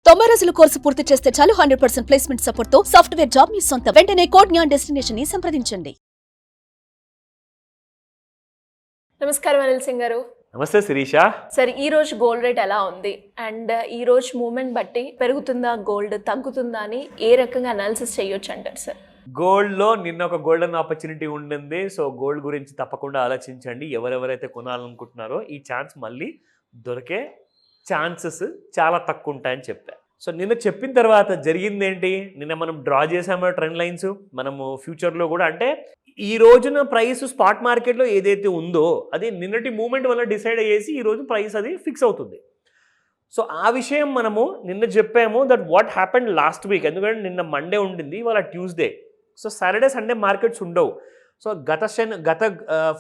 90 రోజుల కోర్సు పూర్తి చేస్తే చాలు 100% ప్లేస్మెంట్ సపోర్ట్ తో సాఫ్ట్వేర్ జాబ్ మీ సొంతం. వెంటనే కోడ్ జ్ఞాన్ డెస్టినేషన్ ని సంప్రదించండి. నమస్కారం అనిల్ సింగ్ గారు. నమస్తే శిరీష. సరే, ఈ రోజు గోల్డ్ రేట్ ఎలా ఉంది అండ్ ఈ రోజు మూమెంట్ బట్టి పెరుగుతుందా గోల్డ్ తగ్గుతుందా అని ఏ రకంగా అనాలిసిస్ చేయొచ్చు అంటారు సార్? గోల్డ్లో నిన్న ఒక గోల్డెన్ ఆపర్చునిటీ ఉండింది. సో గోల్డ్ గురించి తప్పకుండా ఆలోచించండి. ఎవరెవరైతే కొనాలనుకుంటున్నారో ఈ ఛాన్స్ మళ్ళీ దొరికే ఛాన్సెస్ చాలా తక్కువ ఉంటాయని చెప్పా. సో నిన్న చెప్పిన తర్వాత జరిగింది ఏంటి? నిన్న మనం డ్రా చేసామో ట్రెండ్ లైన్స్. మనము ఫ్యూచర్లో కూడా అంటే ఈ రోజున ప్రైస్ స్పాట్ మార్కెట్లో ఏదైతే ఉందో అది నిన్నటి మూమెంట్ వల్ల డిసైడ్ అయ్యేసి ఈరోజు ప్రైస్ అది ఫిక్స్ అవుతుంది. సో ఆ విషయం మనము నిన్న చెప్పాము that what happened last week. ఎందుకంటే నిన్న మండే ఉండింది, ఇవాళ Tuesday. So Saturday Sunday markets ఉండవు. సో గత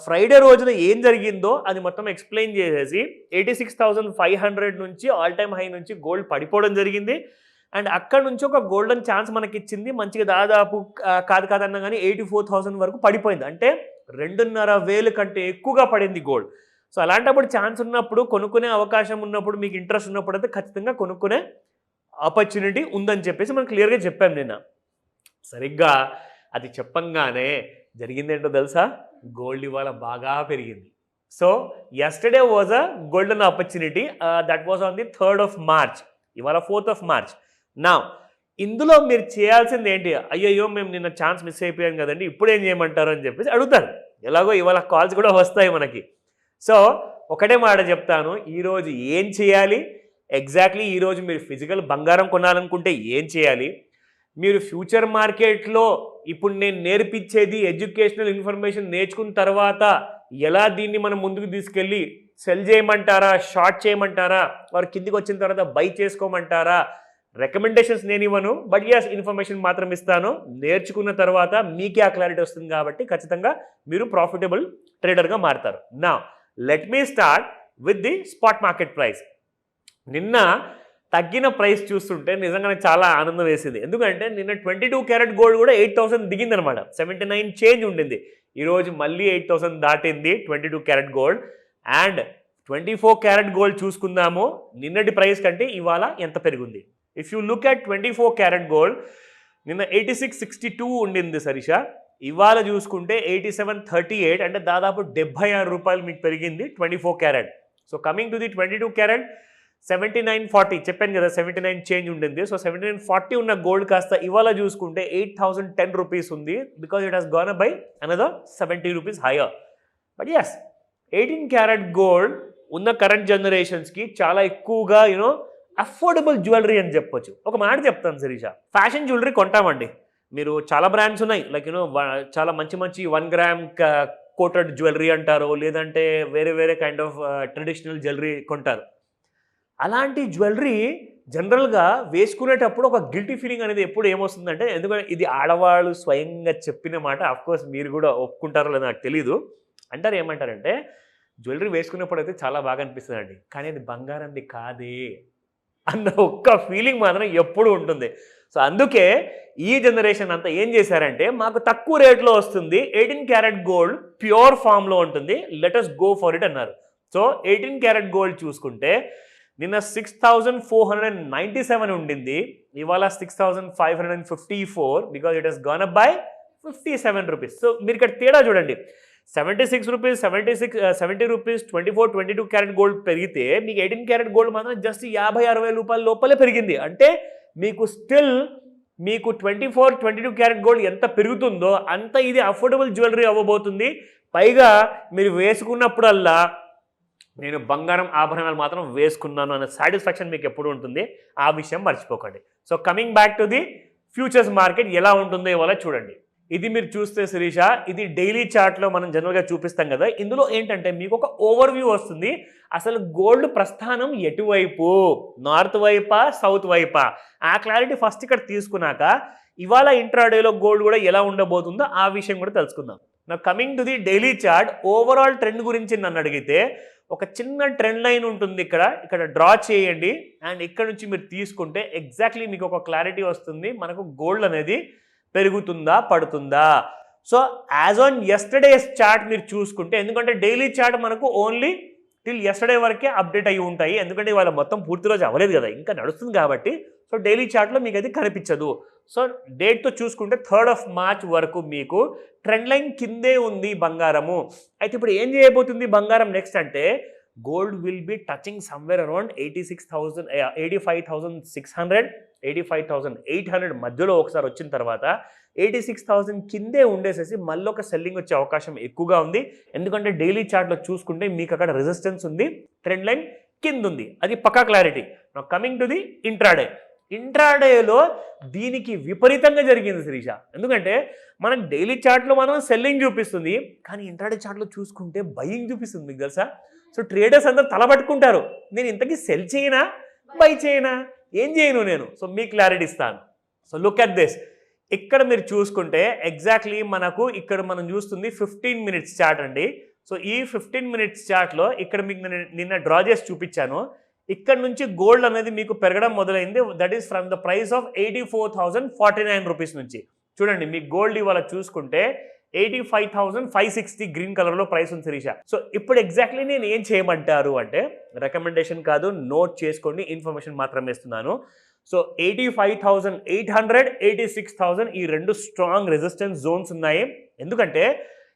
ఫ్రైడే రోజున ఏం జరిగిందో అది మొత్తం ఎక్స్ప్లెయిన్ చేసేసి 86,500 నుంచి ఆల్ టైమ్ హై నుంచి గోల్డ్ పడిపోవడం జరిగింది. అండ్ అక్కడ నుంచి ఒక గోల్డెన్ ఛాన్స్ మనకి ఇచ్చింది. మంచిగా దాదాపు కాదన్నా కానీ 84,000 వరకు పడిపోయింది. అంటే 2,500 కంటే ఎక్కువగా పడింది గోల్డ్. సో అలాంటప్పుడు ఛాన్స్ ఉన్నప్పుడు, కొనుక్కునే అవకాశం ఉన్నప్పుడు, మీకు ఇంట్రెస్ట్ ఉన్నప్పుడు అయితే ఖచ్చితంగా కొనుక్కునే ఆపర్చునిటీ ఉందని చెప్పేసి మనం క్లియర్గా చెప్పాం నిన్న. సరిగ్గా అది చెప్పంగానే జరిగిందేంటో తెలుసా? గోల్డ్ ఇవాళ బాగా పెరిగింది. So yesterday was a golden opportunity. That was on the 3rd of March. ఇవాళ 4th of March. నా ఇందులో మీరు చేయాల్సింది ఏంటి? అయ్యయ్యో మేము నిన్న ఛాన్స్ మిస్ అయిపోయాం కదండి, ఇప్పుడు ఏం చేయమంటారు అని చెప్పేసి అడుగుతారు. ఎలాగో ఇవాళ కాల్స్ కూడా వస్తాయి మనకి. సో ఒకటే మాట చెప్తాను, ఈరోజు ఏం చేయాలి ఎగ్జాక్ట్లీ. ఈరోజు మీరు ఫిజికల్ బంగారం కొనాలనుకుంటే ఏం చేయాలి, మీరు ఫ్యూచర్ మార్కెట్లో ఇప్పుడు నేను నేర్పించేది ఎడ్యుకేషనల్ ఇన్ఫర్మేషన్ నేర్చుకున్న తర్వాత ఎలా దీన్ని మనం ముందుకు తీసుకెళ్ళి సెల్ చేయమంటారా, షార్ట్ చేయమంటారా, వారు కిందికి వచ్చిన తర్వాత బై చేసుకోమంటారా, రికమెండేషన్స్ నేను ఇవ్వను, బట్ యస్ ఇన్ఫర్మేషన్ మాత్రం ఇస్తాను. నేర్చుకున్న తర్వాత మీకే ఆ క్లారిటీ వస్తుంది కాబట్టి ఖచ్చితంగా మీరు ప్రాఫిటబుల్ ట్రేడర్గా మారుతారు. నా let me start with the spot market price. నిన్న తగ్గిన ప్రైస్ చూస్తుంటే నిజంగా నాకు చాలా ఆనందం వేసింది. ఎందుకంటే నిన్న 22 క్యారెట్ గోల్డ్ కూడా 8,000 దిగిందనమాట. 79 చేంజ్ ఉండింది. ఈరోజు మళ్ళీ 8,000 దాటింది 22 carat gold. And 24 carat gold చూసుకుందాము, నిన్నటి ప్రైస్ కంటే ఇవాళ ఎంత పెరిగింది. If you look at 24 carat gold నిన్న 86.62 ఉండింది శరీష. ఇవాళ చూసుకుంటే 87.38, అంటే దాదాపు 76 రూపాయలు మీకు పెరిగింది 24 carrot. So coming to the 22 carrot 79.40 చెప్పాను కదా, 79 చేంజ్ ఉండింది. సో 79.40 ఉన్న గోల్డ్ కాస్త ఇవాళ చూసుకుంటే 8,010 రూపీస్ ఉంది. Because it has gone up by another 70 rupees higher. But as 18 carat gold ఉన్న కరెంట్ జనరేషన్స్కి చాలా ఎక్కువగా అఫోర్డబుల్ జ్యువెలరీ అని చెప్పొచ్చు. ఒక మాట చెప్తాను శిరీష, ఫ్యాషన్ జ్యువెలరీ కొంటామండి. మీరు చాలా బ్రాండ్స్ ఉన్నాయి, లైక్ చాలా మంచి 1 గ్రామ్ కోటెడ్ జ్యువెలరీ అంటారు, లేదంటే వేరే కైండ్ ఆఫ్ ట్రెడిషనల్ జ్యువెలరీ కొంటారు. అలాంటి జ్యువెలరీ జనరల్గా వేసుకునేటప్పుడు ఒక గిల్టీ ఫీలింగ్ అనేది ఎప్పుడు ఏమొస్తుందంటే, ఎందుకంటే ఇది ఆడవాళ్ళు స్వయంగా చెప్పిన మాట, అఫ్కోర్స్ మీరు కూడా ఒప్పుకుంటారో లేదో నాకు తెలీదు. అంటారు ఏమంటారంటే, జ్యువెలరీ వేసుకునేప్పుడు అయితే చాలా బాగా అనిపిస్తుంది అండి, కానీ అది బంగారంది కాదే అన్న ఒక్క ఫీలింగ్ మాత్రం ఎప్పుడు ఉంటుంది. సో అందుకే ఈ జనరేషన్ అంతా ఏం చేశారంటే, మాకు తక్కువ రేట్లో వస్తుంది, 18 క్యారెట్ గోల్డ్ ప్యూర్ ఫామ్లో ఉంటుంది, let us go for it అన్నారు. సో 18 క్యారెట్ గోల్డ్ చూసుకుంటే నిన్న 6,497 ఉండింది, ఇవాళ 6,554, because it has gone up by 57 rupees. So మీరు ఇక్కడ తేడా చూడండి, 76 రూపీస్, 70 రూపీస్ 24, 22 క్యారెట్ గోల్డ్ పెరిగితే మీకు 18 క్యారెట్ గోల్డ్ మాత్రం జస్ట్ 50-60 రూపాయల లోపలే పెరిగింది. అంటే మీకు స్టిల్ మీకు 24, 22 క్యారెట్ గోల్డ్ ఎంత పెరుగుతుందో అంత ఇది అఫోర్డబుల్ జ్యువెలరీ అవ్వబోతుంది. పైగా మీరు వేసుకున్నప్పుడల్లా నేను బంగారం ఆభరణాలు మాత్రం వేసుకున్నాను అనే సాటిస్ఫాక్షన్ మీకు ఎప్పుడు ఉంటుంది. ఆ విషయం మర్చిపోకండి. So coming back to the futures market ఎలా ఉంటుందో ఇవాళ చూడండి. ఇది మీరు చూస్తే శిరీష, ఇది డైలీ చార్ట్లో మనం జనరల్గా చూపిస్తాం కదా. ఇందులో ఏంటంటే మీకు ఒక ఓవర్ వ్యూ వస్తుంది, అసలు గోల్డ్ ప్రస్థానం ఎటువైపు, నార్త్ వైపా సౌత్ వైపా, ఆ క్లారిటీ ఫస్ట్ ఇక్కడ తీసుకున్నాక ఇవాళ ఇంట్రాడేలో గోల్డ్ కూడా ఎలా ఉండబోతుందో ఆ విషయం కూడా తెలుసుకుందాం. నా coming to the daily chart, overall trend గురించి నన్ను అడిగితే ఒక చిన్న ట్రెండ్ లైన్ ఉంటుంది, ఇక్కడ డ్రా చేయండి. అండ్ ఇక్కడ నుంచి మీరు తీసుకుంటే ఎగ్జాక్ట్లీ మీకు ఒక క్లారిటీ వస్తుంది, మనకు గోల్డ్ అనేది పెరుగుతుందా పడుతుందా. సో యాజ్ ఆన్ యస్టర్డేస్ చార్ట్ మీరు చూసుకుంటే, ఎందుకంటే డైలీ చార్ట్ మనకు ఓన్లీ టిల్ యస్టర్డే వరకే అప్డేట్ అయ్యి ఉంటాయి, ఎందుకంటే ఇవాళ మొత్తం పూర్తి రోజు అవ్వలేదు కదా, ఇంకా నడుస్తుంది కాబట్టి సో డైలీ చార్ట్లో మీకు అది కనిపించదు. సో డేట్తో చూసుకుంటే 3rd of March వరకు మీకు ట్రెండ్ లైన్ కిందే ఉంది బంగారము. అయితే ఇప్పుడు ఏం చేయబోతుంది బంగారం నెక్స్ట్ అంటే gold will be touching somewhere around 85,600 85,800 మధ్యలో ఒకసారి వచ్చిన తర్వాత 86,000 కిందే ఉండేసేసి మళ్ళీ ఒక సెల్లింగ్ వచ్చే అవకాశం ఎక్కువగా ఉంది. ఎందుకంటే డైలీ చార్ట్లో చూసుకుంటే మీకు అక్కడ రెసిస్టెన్స్ ఉంది, ట్రెండ్ లైన్ కింద ఉంది, అది పక్కా clarity. Now coming to the ఇంట్రాడేలో దీనికి విపరీతంగా జరిగింది శిరీష. ఎందుకంటే మనకు డైలీ చార్ట్లో మనం సెల్లింగ్ చూపిస్తుంది, కానీ ఇంట్రాడే చార్ట్లో చూసుకుంటే బయింగ్ చూపిస్తుంది. మీకు తెలుసా? సో ట్రేడర్స్ అందరూ తలబట్టుకుంటారు, నేను ఇంతకీ సెల్ చేయనా బై చేయనా ఏం చేయను నేను. సో మీ క్లారిటీ ఇస్తాను. So look at this. ఇక్కడ మీరు చూసుకుంటే ఎగ్జాక్ట్లీ మనకు ఇక్కడ మనం చూస్తుంది 15 minutes చార్ట్ అండి. సో ఈ 15 minutes చార్ట్లో ఇక్కడ మీకు నిన్న డ్రా చేసి చూపించాను. ఇక్కడ నుంచి గోల్డ్ అనేది మీకు పెరగడం మొదలైంది. That is from the price of 84,049 rupees నుంచి. చూడండి మీ గోల్డ్ ఇవాళ చూసుకుంటే 85,560 గ్రీన్ కలర్లో ప్రైస్ ఉంది శిరీష. సో ఇప్పుడు ఎగ్జాక్ట్లీ నేను ఏం చేయమంటారు అంటే, రికమెండేషన్ కాదు, నోట్ చేసుకోండి, ఇన్ఫర్మేషన్ మాత్రమే ఇస్తున్నాను. సో 85,800 86,000 ఈ రెండు స్ట్రాంగ్ రెసిస్టెన్స్ జోన్స్ ఉన్నాయి. ఎందుకంటే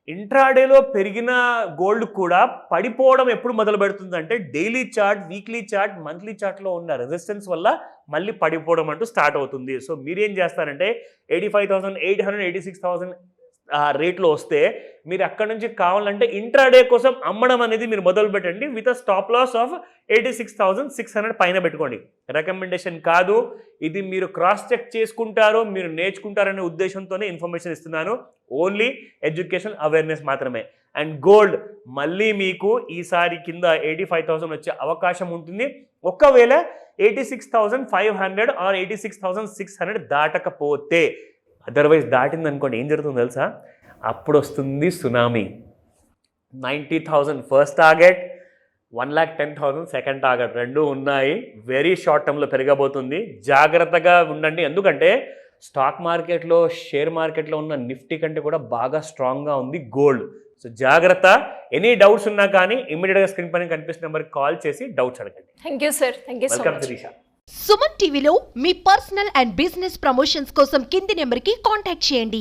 ఇంట్రాడేలో పెరిగిన గోల్డ్ కూడా పడిపోవడం ఎప్పుడు మొదలు పెడుతుందంటే daily chart, weekly chart, monthly చార్ట్లో ఉన్న రెసిస్టెన్స్ వల్ల మళ్ళీ పడిపోవడం అంటూ స్టార్ట్ అవుతుంది. సో మీరేం చేస్తారంటే 85,800 86,000 రేట్లో వస్తే మీరు అక్కడ నుంచి కావాలంటే ఇంట్రాడే కోసం అమ్మడం అనేది మీరు మొదలు పెట్టండి with a stop loss of 86,600 పైన పెట్టుకోండి. రికమెండేషన్ కాదు, ఇది మీరు క్రాస్ చెక్ చేసుకుంటారు, మీరు నేర్చుకుంటారనే ఉద్దేశంతోనే ఇన్ఫర్మేషన్ ఇస్తున్నాను. ఓన్లీ ఎడ్యుకేషన్ అవేర్నెస్ మాత్రమే. అండ్ గోల్డ్ మళ్ళీ మీకు ఈసారి కింద 85,000 వచ్చే అవకాశం ఉంటుంది. ఒకవేళ 86,500 ఆర్ 86,600 దాటకపోతే, అదర్వైజ్ దాటింది అనుకోండి ఏం జరుగుతుందో తెలుసా? అప్పుడు వస్తుంది tsunami. 90,000 first target, 1,10,000 second target, రెండు ఉన్నాయి. వెరీ షార్ట్ టర్మ్లో పెరగబోతుంది. జాగ్రత్తగా ఉండండి. ఎందుకంటే స్టాక్ మార్కెట్లో, షేర్ మార్కెట్లో ఉన్న నిఫ్టీ కంటే కూడా బాగా స్ట్రాంగ్గా ఉంది గోల్డ్. సో జాగ్రత్త. ఎనీ డౌట్స్ ఉన్నా కానీ ఇమీడియట్గా స్క్రీన్ పైన కనిపిస్తున్న నెంబర్కి కాల్ చేసి డౌట్స్ అడగండి. Thank you sir. Thank you so welcome much. Sirisha. Suman టీవీలో మీ పర్సనల్ అండ్ బిజినెస్ ప్రమోషన్స్ కోసం కింది నెంబర్కి కాంటాక్ట్ చేయండి.